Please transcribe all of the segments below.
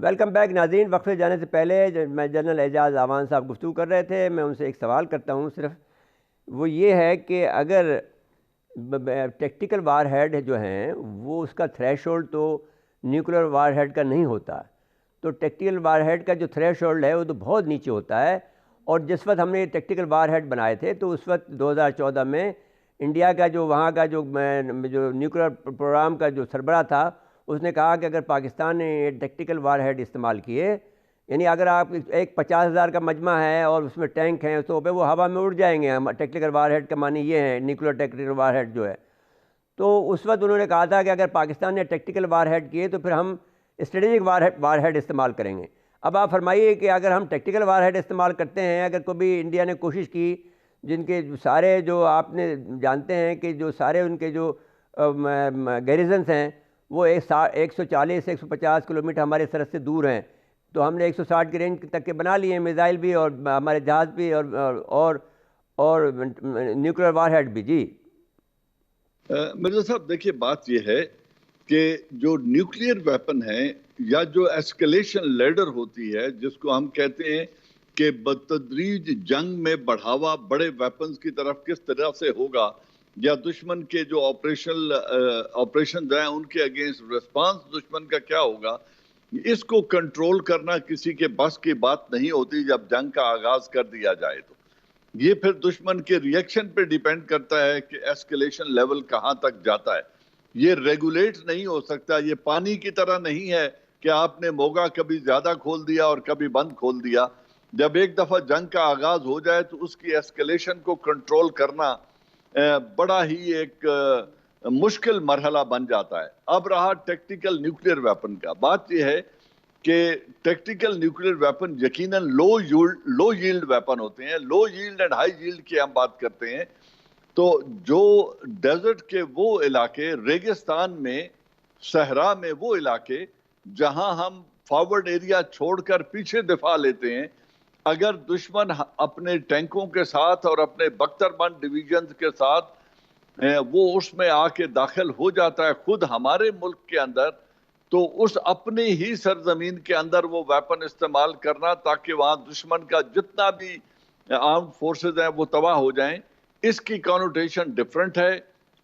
Welcome back ناظرین. وقفے جانے سے پہلے میں جنرل اعجاز اعوان صاحب گفتگو کر رہے تھے. میں ان سے ایک سوال کرتا ہوں صرف، وہ یہ ہے کہ اگر ٹیکٹیکل وار ہیڈ جو ہیں وہ اس کا تھریش ہولڈ تو نیوکلیر وار ہیڈ کا نہیں ہوتا، تو ٹیکٹیکل وار ہیڈ کا جو تھریش ہولڈ ہے وہ تو بہت نیچے ہوتا ہے. اور جس وقت ہم نے ٹیکٹیکل وار ہیڈ بنائے تھے تو اس وقت 2014 میں انڈیا کا جو وہاں کا جو نیوکلیر پروگرام کا جو سربراہ تھا اس نے کہا کہ اگر پاکستان نے ٹیکٹیکل وار ہیڈ استعمال کیے، یعنی اگر آپ ایک 50,000 کا مجمع ہے اور اس میں ٹینک ہیں تو وہ ہوا میں اڑ جائیں گے. ٹیکٹیکل وار ہیڈ کا معنی یہ ہے نیوکلیر ٹیکٹیکل وار ہیڈ جو ہے. تو اس وقت انہوں نے کہا تھا کہ اگر پاکستان نے ٹیکٹیکل وار ہیڈ کیے تو پھر ہم اسٹریٹجک وار ہیڈ استعمال کریں گے. اب آپ فرمائیے کہ اگر ہم ٹیکٹیکل وار ہیڈ استعمال کرتے ہیں، اگر کبھی انڈیا نے کوشش کی، جن کے سارے جو آپ نے جانتے ہیں کہ جو سارے ان کے جو گیریزنس ہیں وہ 140-150 کلومیٹر ہمارے سرحد سے دور ہیں، تو ہم نے 160 کی رینج تک کے بنا لیے ہیں میزائل بھی اور ہمارے جہاز بھی اور نیوکلیر وار ہیڈ بھی. جی مرزا صاحب دیکھیے، بات یہ ہے کہ جو نیوکلیئر ویپن ہے یا جو ایسکلیشن لیڈر ہوتی ہے، جس کو ہم کہتے ہیں کہ بتدریج جنگ میں بڑھاوا بڑے ویپنز کی طرف کس طرح سے ہوگا، یا دشمن کے جو آپریشن ہیں ان کے اگینسٹ ریسپانس دشمن کا کیا ہوگا، اس کو کنٹرول کرنا کسی کے بس کی بات نہیں ہوتی. جب جنگ کا آغاز کر دیا جائے تو یہ پھر دشمن کے ریئیکشن پہ ڈیپینڈ کرتا ہے کہ ایسکلیشن لیول کہاں تک جاتا ہے. یہ ریگولیٹ نہیں ہو سکتا. یہ پانی کی طرح نہیں ہے کہ آپ نے موگا کبھی زیادہ کھول دیا اور کبھی بند کھول دیا. جب ایک دفعہ جنگ کا آغاز ہو جائے تو اس کی ایسکلیشن کو کنٹرول کرنا بڑا ہی ایک مشکل مرحلہ بن جاتا ہے. اب رہا ٹیکٹیکل نیوکلیئر ویپن کا، بات یہ ہے کہ ٹیکٹیکل نیوکلیئر ویپن یقیناً لو ییلڈ ویپن ہوتے ہیں. لو ییلڈ اینڈ ہائی ییلڈ کی ہم بات کرتے ہیں تو جو ڈیزرٹ کے وہ علاقے، ریگستان میں، صحرا میں وہ علاقے جہاں ہم فارورڈ ایریا چھوڑ کر پیچھے دفاع لیتے ہیں، اگر دشمن اپنے ٹینکوں کے ساتھ اور اپنے بختر بند ڈویژنز کے ساتھ وہ اس میں آ کے داخل ہو جاتا ہے خود ہمارے ملک کے اندر، تو اس اپنی ہی سرزمین کے اندر وہ ویپن استعمال کرنا تاکہ وہاں دشمن کا جتنا بھی آرمڈ فورسز ہیں وہ تباہ ہو جائیں، اس کی کانوٹیشن ڈیفرنٹ ہے.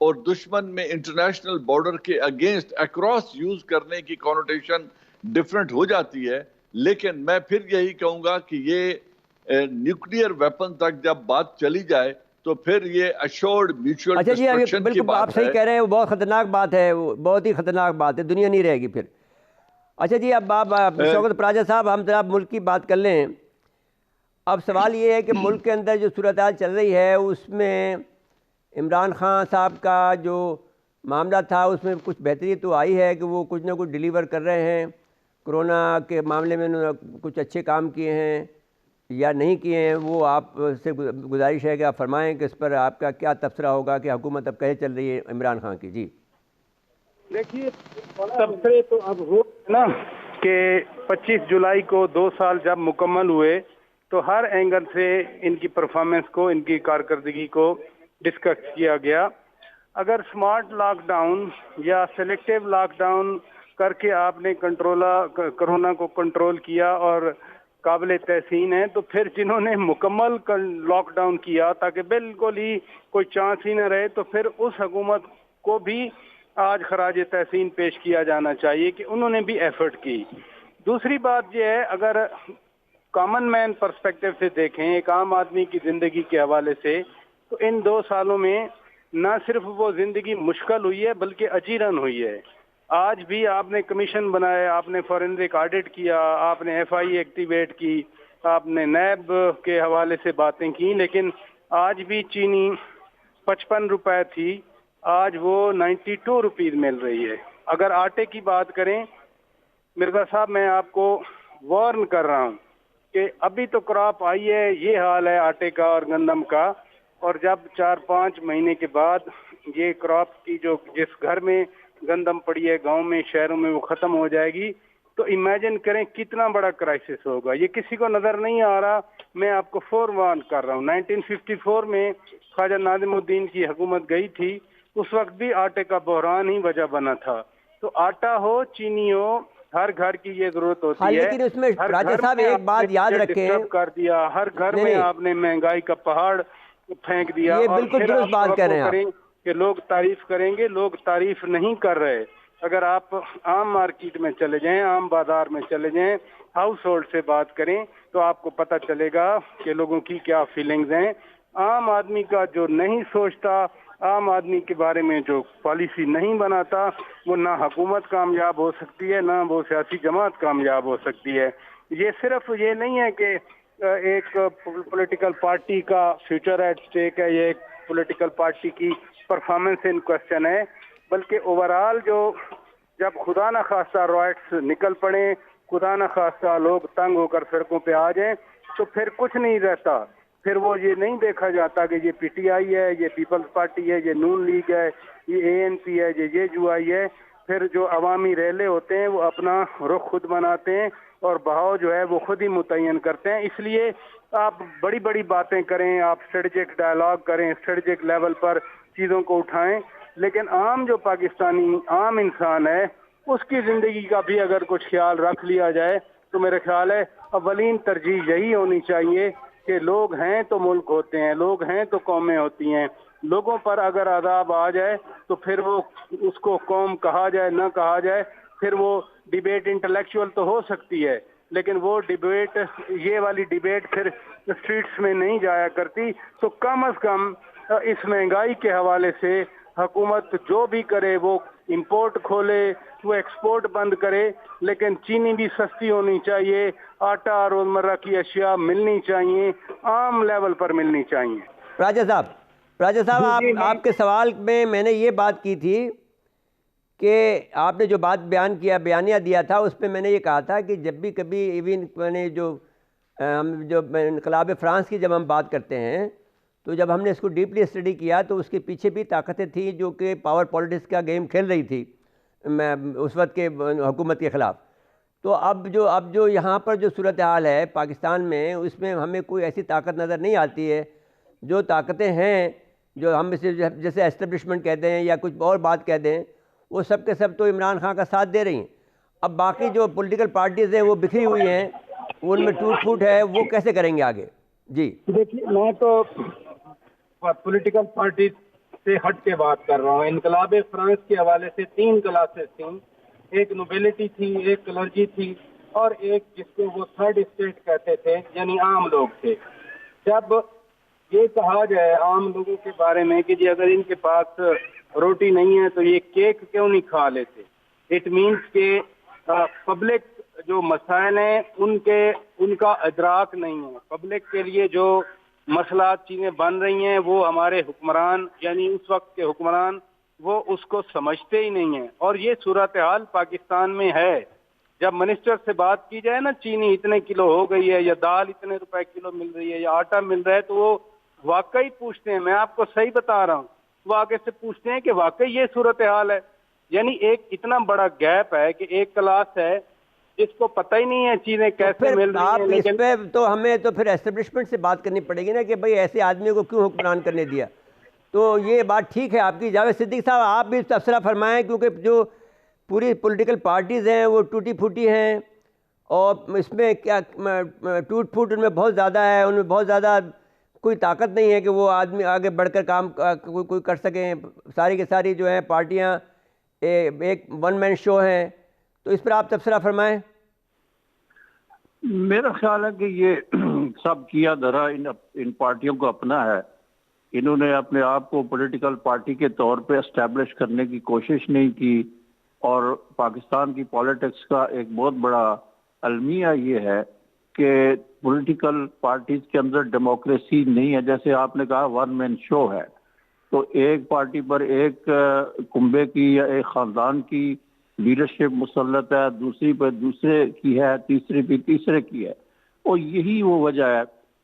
اور دشمن میں انٹرنیشنل بارڈر کے اگینسٹ اکراس یوز کرنے کی کانوٹیشن ڈیفرنٹ ہو جاتی ہے. لیکن میں پھر یہی کہوں گا کہ یہ نیوکلیئر ویپن تک جب بات چلی جائے تو پھر یہ ایشورڈ میوچل اچھا جی، ڈسٹرکشن کی بالکل آپ بات صحیح ہے. کہہ رہے ہیں. وہ بہت خطرناک بات ہے، وہ بہت ہی خطرناک بات ہے، دنیا نہیں رہے گی پھر. اچھا جی، اب آپ شوکت پراجا صاحب، ہم ذرا ملک کی بات کر لیں. اب سوال یہ ہے کہ ملک کے اندر جو صورتحال چل رہی ہے اس میں عمران خان صاحب کا جو معاملہ تھا اس میں کچھ بہتری تو آئی ہے کہ وہ کچھ نہ کچھ ڈیلیور کر رہے ہیں. کرونا کے معاملے میں انہوں نے کچھ اچھے کام کیے ہیں یا نہیں کیے ہیں، وہ آپ سے گزارش ہے کہ آپ فرمائیں کہ اس پر آپ کا کیا تبصرہ ہوگا کہ حکومت اب کیسے چل رہی ہے عمران خان کی. جی دیکھیے، تبصرے تو اب ہو نا کہ 25 جولائی کو 2 سال جب مکمل ہوئے تو ہر اینگل سے ان کی پرفارمنس کو، ان کی کارکردگی کو ڈسکس کیا گیا. اگر سمارٹ لاک ڈاؤن یا سلیکٹیو لاک ڈاؤن کر کے آپ نے کرونا کو کنٹرول کیا اور قابل تحسین ہے، تو پھر جنہوں نے مکمل لاک ڈاؤن کیا تاکہ بالکل ہی کوئی چانس ہی نہ رہے، تو پھر اس حکومت کو بھی آج خراج تحسین پیش کیا جانا چاہیے کہ انہوں نے بھی ایفرٹ کی. دوسری بات یہ ہے، اگر کامن مین پرسپیکٹو سے دیکھیں، ایک عام آدمی کی زندگی کے حوالے سے، تو ان 2 سالوں میں نہ صرف وہ زندگی مشکل ہوئی ہے بلکہ اجیرن ہوئی ہے. آج بھی آپ نے کمیشن بنایا، آپ نے فورینزک آڈٹ کیا، آپ نے ایف آئی ایکٹیویٹ کی، آپ نے نیب کے حوالے سے باتیں کی، لیکن آج بھی چینی 55 روپے تھی، آج وہ 92 روپیز مل رہی ہے. اگر آٹے کی بات کریں مرزا صاحب، میں آپ کو وارن کر رہا ہوں کہ ابھی تو کراپ آئی ہے، یہ حال ہے آٹے کا اور گندم کا، اور جب 4-5 مہینے کے بعد یہ کراپ کی جو جس گھر میں گندم پڑی ہے گاؤں میں، شہروں میں، وہ ختم ہو جائے گی، تو امیجن کریں کتنا بڑا کرائسس ہوگا. یہ کسی کو نظر نہیں آ رہا. میں آپ کو فور وارن کر رہا ہوں. 1954 میں خواجہ ناظم الدین کی حکومت گئی تھی، اس وقت بھی آٹے کا بحران ہی وجہ بنا تھا. تو آٹا ہو، چینی ہو، ہر گھر کی یہ ضرورت ہاں ہوتی ہے. لیکن اس میں ہر راجہ گھر صاحب میں ایک آپ بات نے یاد مجھے رکھیں. ڈسٹرب کر دیا. ہر گھر نہیں میں نہیں آپ نے مہنگائی کا پہاڑ پھینک دیا. یہ اور بالکل پھر درست آپ بات کہہ رہے توقع ہیں آپ. کریں کہ لوگ تعریف کریں گے. لوگ تعریف نہیں کر رہے. اگر آپ عام مارکیٹ میں چلے جائیں, عام بازار میں چلے جائیں, ہاؤس ہولڈ سے بات کریں تو آپ کو پتہ چلے گا کہ لوگوں کی کیا فیلنگز ہیں. عام آدمی کا جو نہیں سوچتا, عام آدمی کے بارے میں جو پالیسی نہیں بناتا, وہ نہ حکومت کامیاب ہو سکتی ہے, نہ وہ سیاسی جماعت کامیاب ہو سکتی ہے. یہ صرف یہ نہیں ہے کہ ایک پولیٹیکل پارٹی کا فیوچر ایٹ اسٹیک ہے, یہ ایک پولیٹیکل پارٹی کی پرفارمنس ان کوشچن ہے, بلکہ اوورال جو جب خدا نہ خواستہ رائٹس نکل پڑیں, خدا نہ خواستہ لوگ تنگ ہو کر سڑکوں پہ آ جائیں, تو پھر کچھ نہیں رہتا. پھر وہ یہ نہیں دیکھا جاتا کہ یہ پی ٹی آئی ہے, یہ پیپلز پارٹی ہے, یہ نون لیگ ہے, یہ اے این پی ہے, یہ جے یو آئی ہے. پھر جو عوامی ریلے ہوتے ہیں وہ اپنا رخ خود بناتے ہیں اور بہاؤ جو ہے وہ خود ہی متعین کرتے ہیں. اس لیے آپ بڑی بڑی باتیں کریں, آپ اسٹریٹجک ڈائلاگ کریں, اسٹریٹجک لیول پر چیزوں کو اٹھائیں, لیکن عام جو پاکستانی عام انسان ہے اس کی زندگی کا بھی اگر کچھ خیال رکھ لیا جائے تو میرے خیال ہے اولین ترجیح یہی ہونی چاہیے کہ لوگ ہیں تو ملک ہوتے ہیں, لوگ ہیں تو قومیں ہوتی ہیں. لوگوں پر اگر عذاب آ جائے تو پھر وہ اس کو قوم کہا جائے نہ کہا جائے, پھر وہ ڈیبیٹ انٹلیکچوئل تو ہو سکتی ہے, لیکن وہ ڈیبیٹ, یہ والی ڈیبیٹ پھر اسٹریٹس میں نہیں جایا کرتی. تو کم از کم اس مہنگائی کے حوالے سے حکومت جو بھی کرے, وہ امپورٹ کھولے, وہ ایکسپورٹ بند کرے, لیکن چینی بھی سستی ہونی چاہیے, آٹا, روزمرہ کی اشیاء ملنی چاہیے, عام لیول پر ملنی چاہیے. راجہ صاحب آپ کے سوال میں نے یہ بات کی تھی کہ آپ نے جو بات بیان کیا, بیانیہ دیا تھا, اس پہ میں نے یہ کہا تھا کہ جب بھی کبھی ایون میں نے جو انقلاب فرانس کی جب ہم بات کرتے ہیں تو جب ہم نے اس کو ڈیپلی اسٹڈی کیا تو اس کے پیچھے بھی طاقتیں تھیں جو کہ پاور پالیٹکس کا گیم کھیل رہی تھی اس وقت کے حکومت کے خلاف. تو اب جو یہاں پر جو صورتحال ہے پاکستان میں, اس میں ہمیں کوئی ایسی طاقت نظر نہیں آتی ہے. جو طاقتیں ہیں جو ہم جیسے اسٹیبلشمنٹ کہتے ہیں یا کچھ اور بات کہتے ہیں, وہ سب کے سب تو عمران خان کا ساتھ دے رہی ہیں. اب باقی جو پولیٹیکل پارٹیز ہیں وہ بکھری ہوئی ہیں, ان میں ٹوٹ پھوٹ ہے, وہ کیسے کریں گے آگے؟ جی دیکھیے, میں تو پولیٹیکل پارٹی سے ہٹ کے بات کر رہا ہوں. انقلاب فرانس کے حوالے سے 3 کلاسز تھیں, ایک نوبیلٹی تھی, ایک کلرجی تھی, اور ایک جس کو وہ تھرڈ اسٹیٹ کہتے تھے, یعنی عام لوگ تھے. جب یہ کہا جائے عام لوگوں کے بارے میں کہ جی اگر ان کے پاس روٹی نہیں ہے تو یہ کیک کیوں نہیں کھا لیتے, اٹ مینس کہ پبلک جو مسائل ہیں ان کا ادراک نہیں ہے. پبلک کے لیے جو مسئلات چیزیں بن رہی ہیں وہ ہمارے حکمران, یعنی اس وقت کے حکمران, وہ اس کو سمجھتے ہی نہیں ہیں. اور یہ صورتحال پاکستان میں ہے. جب منسٹر سے بات کی جائے نا, چینی اتنے کلو ہو گئی ہے, یا دال اتنے روپے کلو مل رہی ہے, یا آٹا مل رہا ہے, تو وہ واقعی پوچھتے ہیں, میں آپ کو صحیح بتا رہا ہوں, وہ آگے سے پوچھتے ہیں کہ واقعی یہ صورتحال ہے. یعنی ایک اتنا بڑا گیپ ہے کہ ایک کلاس ہے جس کو پتہ ہی نہیں ہے چیزیں کیسے مل رہی ہیں. لیکن اس پہ تو ہمیں تو پھر اسٹیبلشمنٹ سے بات کرنی پڑے گی نا کہ بھئی ایسے آدمی کو کیوں حکمران کرنے دیا. تو یہ بات ٹھیک ہے آپ کی. جاوید صدیق صاحب آپ بھی تبصرہ فرمائیں, کیونکہ جو پوری پولیٹیکل پارٹیز ہیں وہ ٹوٹی پھوٹی ہیں, اور اس میں کیا ٹوٹ پھوٹ ان میں بہت زیادہ ہے, ان میں بہت زیادہ کوئی طاقت نہیں ہے کہ وہ آدمی آگے بڑھ کر کام کوئی کر سکیں. ساری کی ساری جو ہیں پارٹیاں ایک ون مین شو ہیں. تو اس پر آپ تبصرہ فرمائیں. میرا خیال ہے کہ یہ سب کیا دھرا ان پارٹیوں کو اپنا ہے. انہوں نے اپنے آپ کو پولیٹیکل پارٹی کے طور پہ اسٹیبلش کرنے کی کوشش نہیں کی, اور پاکستان کی پالیٹکس کا ایک بہت بڑا المیہ یہ ہے کہ پولیٹیکل پارٹیز کے اندر ڈیموکریسی نہیں ہے. جیسے آپ نے کہا ون مین شو ہے, تو ایک پارٹی پر ایک کنبے کی یا ایک خاندان کی لیڈرشپ مسلط ہے, دوسری پر دوسرے کی ہے, تیسری پہ تیسرے کی ہے. اور یہی وہ وجہ ہے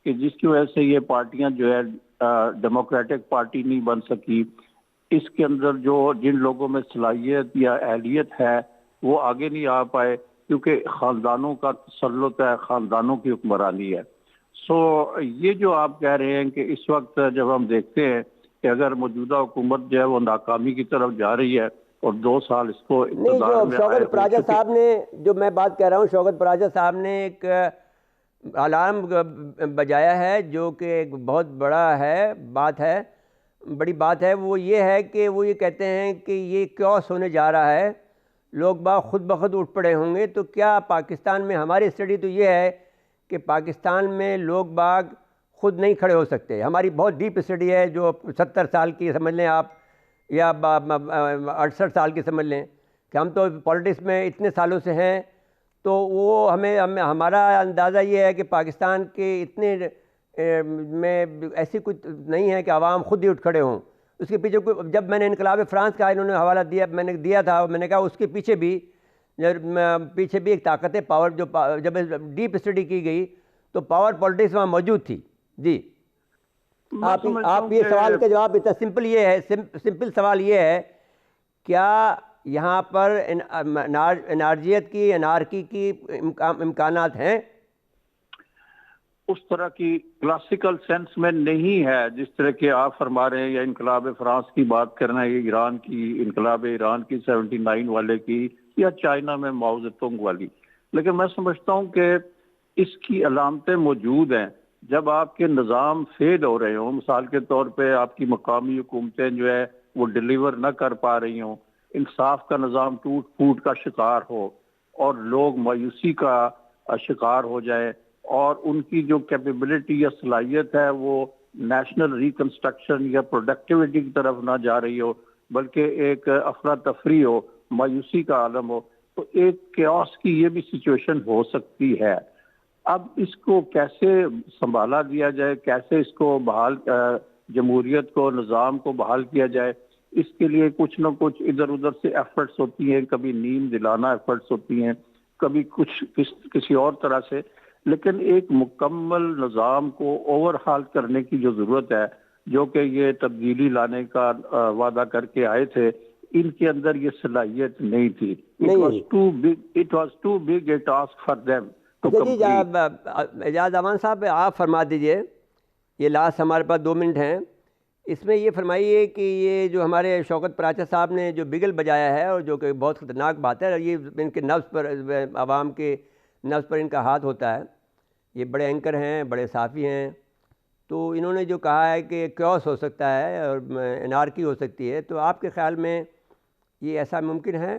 کہ جس کی وجہ سے یہ پارٹیاں جو ہے ڈیموکریٹک پارٹی نہیں بن سکی. اس کے اندر جن لوگوں میں صلاحیت یا اہلیت ہے وہ آگے نہیں آ پائے, کیونکہ خاندانوں کا تسلط ہے, خاندانوں کی حکمرانی ہے. یہ جو آپ کہہ رہے ہیں کہ اس وقت جب ہم دیکھتے ہیں کہ اگر موجودہ حکومت جو ہے وہ ناکامی کی طرف جا رہی ہے, اور 2 سال اس کو نہیں، اقتدار جو میں آئے شوکت ہو پراجا چکے. صاحب نے، جو میں بات کہہ رہا ہوں، شوکت پراجا صاحب نے ایک الارم بجایا ہے جو کہ ایک بہت بڑا ہے، بڑی بات ہے. وہ یہ ہے کہ وہ یہ کہتے ہیں کہ یہ کیوس ہونے جا رہا ہے، لوگ باغ خود بخود اٹھ پڑے ہوں گے. تو کیا پاکستان میں، ہماری اسٹڈی تو یہ ہے کہ پاکستان میں لوگ باغ خود نہیں کھڑے ہو سکتے. ہماری بہت ڈیپ اسٹڈی ہے جو 70 سال کی سمجھ لیں آپ، یا 68 سال کی سمجھ لیں، کہ ہم تو پالیٹکس میں اتنے سالوں سے ہیں. تو وہ ہمارا اندازہ یہ ہے کہ پاکستان کے اتنے میں ایسی کچھ نہیں ہے کہ عوام خود ہی اٹھ کھڑے ہوں. اس کے پیچھے جب میں نے انقلاب فرانس کا انہوں نے حوالہ دیا، میں نے دیا تھا، میں نے کہا اس کے پیچھے بھی ایک طاقت پاور، جو جب ڈیپ اسٹڈی کی گئی تو پاور پالیٹکس وہاں موجود تھی. جی، آپ یہ سوال کا جواب اتنا سمپل یہ ہے، سمپل سوال یہ ہے، کیا یہاں پر انارجیت کی، انارکی کی امکانات ہیں؟ اس طرح کی کلاسیکل سینس میں نہیں ہے جس طرح کہ آپ فرما رہے ہیں، یا انقلاب فرانس کی بات کرنا ہے، یا ایران کی، انقلاب ایران کی 79 والے کی، یا چائنا میں ماؤ زیڈونگ والی. لیکن میں سمجھتا ہوں کہ اس کی علامتیں موجود ہیں. جب آپ کے نظام فیل ہو رہے ہوں، مثال کے طور پہ آپ کی مقامی حکومتیں جو ہے وہ ڈیلیور نہ کر پا رہی ہوں، انصاف کا نظام ٹوٹ پھوٹ کا شکار ہو، اور لوگ مایوسی کا شکار ہو جائے، اور ان کی جو کیپیبلٹی یا صلاحیت ہے وہ نیشنل ریکنسٹرکشن یا پروڈکٹیوٹی کی طرف نہ جا رہی ہو، بلکہ ایک افراتفری ہو، مایوسی کا عالم ہو، تو ایک کیوس کی یہ بھی سچویشن ہو سکتی ہے. اب اس کو کیسے سنبھالا دیا جائے، کیسے اس کو بحال، جمہوریت کو، نظام کو بحال کیا جائے، اس کے لیے کچھ نہ کچھ ادھر ادھر سے ایفرٹس ہوتی ہیں. کبھی نیند دلانا ایفرٹس ہوتی ہیں، کبھی کچھ کسی اور طرح سے. لیکن ایک مکمل نظام کو اوور ہال کرنے کی جو ضرورت ہے، جو کہ یہ تبدیلی لانے کا وعدہ کر کے آئے تھے، ان کے اندر یہ صلاحیت نہیں تھی. It was too big a task for them to complete. اعجاز امان صاحب، آپ فرما دیجئے، یہ لاسٹ ہمارے پاس 2 منٹ ہیں، اس میں یہ فرمائیے کہ یہ جو ہمارے شوکت پراچا صاحب نے جو بگل بجایا ہے، اور جو کہ بہت خطرناک بات ہے، اور یہ ان کے نفس پر، عوام کے نفس پر ان کا ہاتھ ہوتا ہے. یہ بڑے اینکر ہیں، بڑے صحافی ہیں، تو انہوں نے جو کہا ہے کہ کیوس ہو سکتا ہے اور انارکی ہو سکتی ہے، تو آپ کے خیال میں یہ ایسا ممکن ہے؟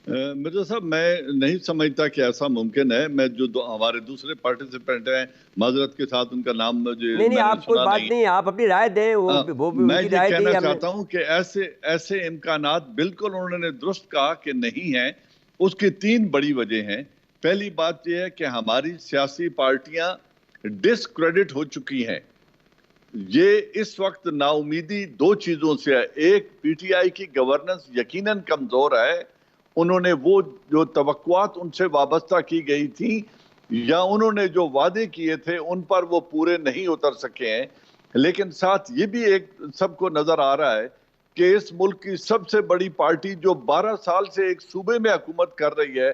مرزا صاحب، میں نہیں سمجھتا کہ ایسا ممکن ہے. میں جو ہمارے دوسرے پارٹیسپینٹ ہیں، معذرت کے ساتھ ان کا نام مجھے نہیں، آپ کوئی بات نہیں، آپ اپنی رائے دیں. وہ بھی میں ان کی یہ رائے کہنا دی. چاہتا ہوں کہ ایسے امکانات بالکل انہوں نے درست کہا کہ نہیں ہیں. اس کی 3 بڑی وجہ ہیں. پہلی بات یہ ہے کہ ہماری سیاسی پارٹیاں ڈسکریڈٹ ہو چکی ہیں. یہ اس وقت نا امیدی 2 چیزوں سے ہے. ایک، پی ٹی آئی کی گورننس یقیناً کمزور ہے. انہوں نے وہ جو توقعات ان سے وابستہ کی گئی تھی، یا انہوں نے جو وعدے کیے تھے، ان پر وہ پورے نہیں اتر سکے ہیں. لیکن ساتھ یہ بھی ایک سب کو نظر آ رہا ہے کہ اس ملک کی سب سے بڑی پارٹی جو 12 سال سے ایک صوبے میں حکومت کر رہی ہے،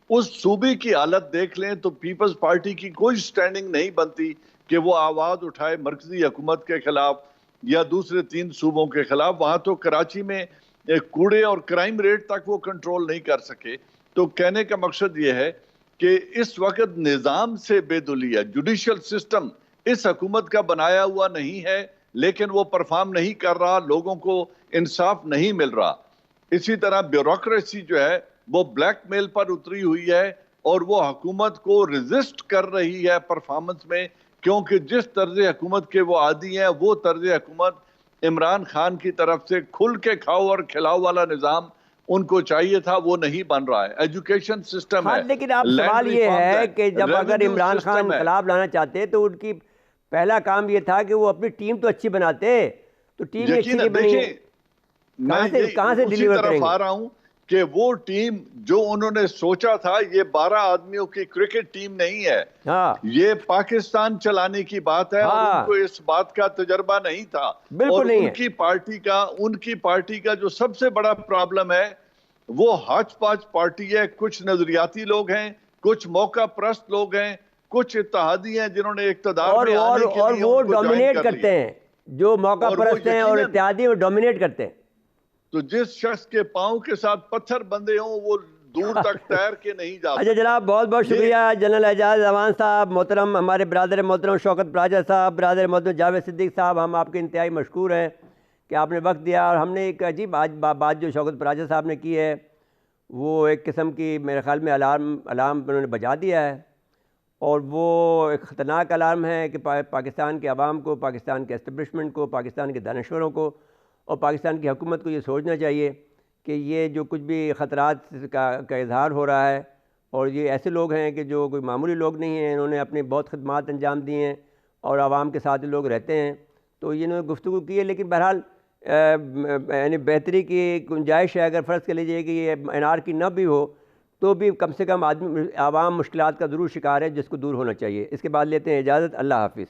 اس صوبے کی حالت دیکھ لیں تو پیپلز پارٹی کی کوئی سٹینڈنگ نہیں بنتی کہ وہ آواز اٹھائے مرکزی حکومت کے خلاف یا دوسرے 3 صوبوں کے خلاف. وہاں تو کراچی میں کوڑے اور کرائم ریٹ تک وہ کنٹرول نہیں کر سکے. تو کہنے کا مقصد یہ ہے کہ اس وقت نظام سے بے دلی ہے. جوڈیشل سسٹم اس حکومت کا بنایا ہوا نہیں ہے، لیکن وہ پرفارم نہیں کر رہا، لوگوں کو انصاف نہیں مل رہا. اسی طرح بیوروکریسی جو ہے وہ بلیک میل پر اتری ہوئی ہے، اور وہ حکومت کو ریزسٹ کر رہی ہے پرفارمنس میں، کیونکہ جس طرز حکومت کے وہ عادی ہیں، وہ طرز حکومت عمران خان کی طرف سے کھل کے کھاؤ اور کھلاؤ والا نظام ان کو چاہیے تھا، وہ نہیں بن رہا ہے. ایجوکیشن سسٹم ہے، لیکن آپ لینڈ سوال یہ ریفارمز ہے ہیں، کہ جب اگر ریونیو عمران خان سسٹم ہے. انقلاب لانا چاہتے تو ان کی پہلا کام یہ تھا کہ وہ اپنی ٹیم تو اچھی بناتے. تو ٹیم ہی اچھی نہیں بنی، دیکھیں، میں کہاں سے اسی ڈیلیور کریں طرف گے؟ آ رہا ہوں کہ وہ ٹیم جو انہوں نے سوچا تھا، یہ 12 آدمیوں کی کرکٹ ٹیم نہیں ہے. ہاں، یہ پاکستان چلانے کی بات ہے، اور ان ہاں، کو اس بات کا تجربہ نہیں تھا. اور بالکل نہیں ان ہے. کی پارٹی کا جو سب سے بڑا پرابلم ہے، وہ ہاچ پاچ پارٹی ہے. کچھ نظریاتی لوگ ہیں، کچھ موقع پرست لوگ ہیں، کچھ اتحادی ہیں جنہوں نے اقتدار میں آنے کے اور لیے وہ ان کو جوائن ڈومینیٹ کر کرتے لیا. ہیں، جو موقع اور وہ پرست ہیں اور یقیناً اتحادی، وہ ڈومینیٹ کرتے ہیں. تو جس شخص کے پاؤں کے ساتھ پتھر بندھے ہوں وہ دور تک تیر کے نہیں جا اچھا جناب، بہت بہت شکریہ جنرل اعجاز اعوان صاحب، محترم ہمارے برادر محترم شوکت پراجہ صاحب، برادر محترم جاوید صدیق صاحب، ہم آپ کے انتہائی مشکور ہیں کہ آپ نے وقت دیا. اور ہم نے ایک عجیب بات جو شوکت پراجہ صاحب نے کی ہے وہ ایک قسم کی میرے خیال میں الارم انہوں نے بجا دیا ہے، اور وہ ایک خطرناک الارم ہے کہ پاکستان کے عوام کو، پاکستان کے اسٹیبلشمنٹ کو، پاکستان کے دانشوروں کو اور پاکستان کی حکومت کو یہ سوچنا چاہیے کہ یہ جو کچھ بھی خطرات کا اظہار ہو رہا ہے، اور یہ ایسے لوگ ہیں کہ جو کوئی معمولی لوگ نہیں ہیں، انہوں نے اپنی بہت خدمات انجام دی ہیں اور عوام کے ساتھ لوگ رہتے ہیں، تو انہوں نے گفتگو کی ہے. لیکن بہرحال یعنی بہتری کی گنجائش ہے. اگر فرض کر لیجیے کہ یہ انارکی نہ بھی ہو تو بھی کم سے کم عوام مشکلات کا ضرور شکار ہے، جس کو دور ہونا چاہیے. اس کے بعد لیتے ہیں اجازت. اللہ حافظ.